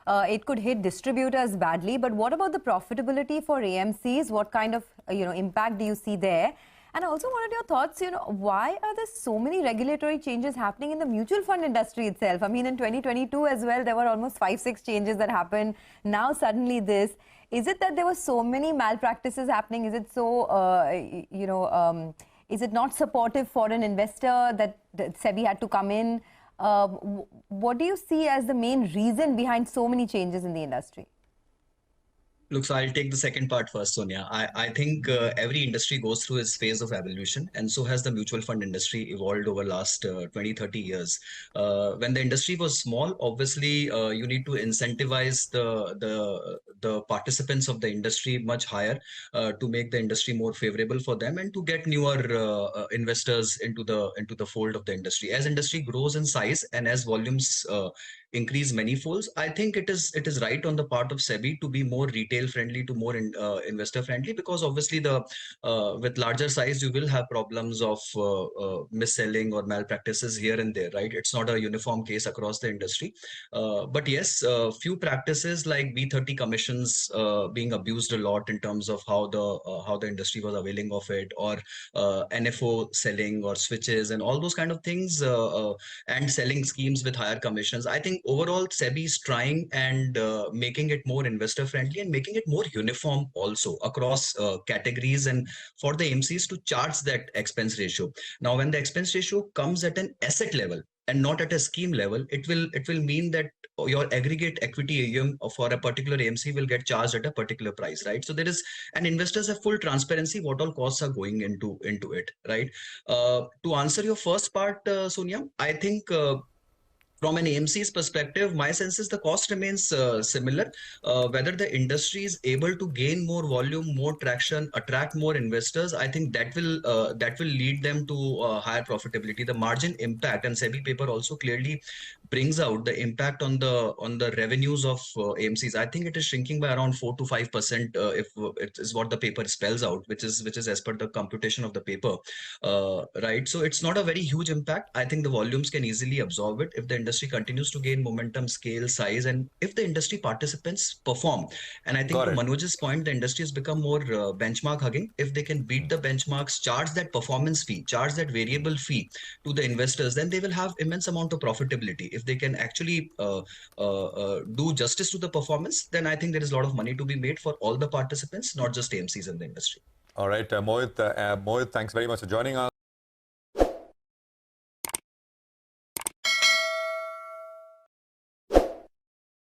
it could hit distributors badly. But what about the profitability for AMCs? What kind of impact do you see there? And I also wanted your thoughts, why are there so many regulatory changes happening in the mutual fund industry itself? I mean, in 2022 as well, there were almost 5-6 changes that happened. Now, suddenly this. Is it that there were so many malpractices happening? Is it so, is it not supportive for an investor that SEBI had to come in? What do you see as the main reason behind so many changes in the industry? Look, so I'll take the second part first, Sonia. I think every industry goes through its phase of evolution, and so has the mutual fund industry evolved over last 20, 30 years. When the industry was small, obviously you need to incentivize the participants of the industry much higher to make the industry more favorable for them and to get newer investors into the fold of the industry. As industry grows in size and as volumes increase many folds, I think it is right on the part of SEBI to be more retail friendly, to more investor friendly, because obviously the with larger size you will have problems of mis-selling or malpractices here and there, right? It's not a uniform case across the industry, but yes, few practices like B30 commissions being abused a lot in terms of how the industry was availing of it, or NFO selling or switches and all those kind of things, and selling schemes with higher commissions. I think overall SEBI is trying and making it more investor friendly and making it more uniform also across categories, and for the AMCs to charge that expense ratio. Now, when the expense ratio comes at an asset level and not at a scheme level, it will mean that your aggregate equity AUM for a particular AMC will get charged at a particular price, right? So there is, and investors have full transparency what all costs are going into it, right? To answer your first part, Sonia, I think from an AMC's perspective, my sense is the cost remains similar. Whether the industry is able to gain more volume, more traction, attract more investors, I think that will lead them to higher profitability. The margin impact, and SEBI paper also clearly brings out the impact on the revenues of AMCs. I think it is shrinking by around 4 to 5%, if it is what the paper spells out, which is as per the computation of the paper, right? So it's not a very huge impact. I think the volumes can easily absorb it if the industry continues to gain momentum, scale, size, and if the industry participants perform. And I think to Manoj's point, the industry has become more benchmark hugging. If they can beat the benchmarks, charge that performance fee, charge that variable fee to the investors, then they will have immense amount of profitability. If they can actually do justice to the performance, then I think there is a lot of money to be made for all the participants, not just AMCs in the industry. All right, Mohit, thanks very much for joining us.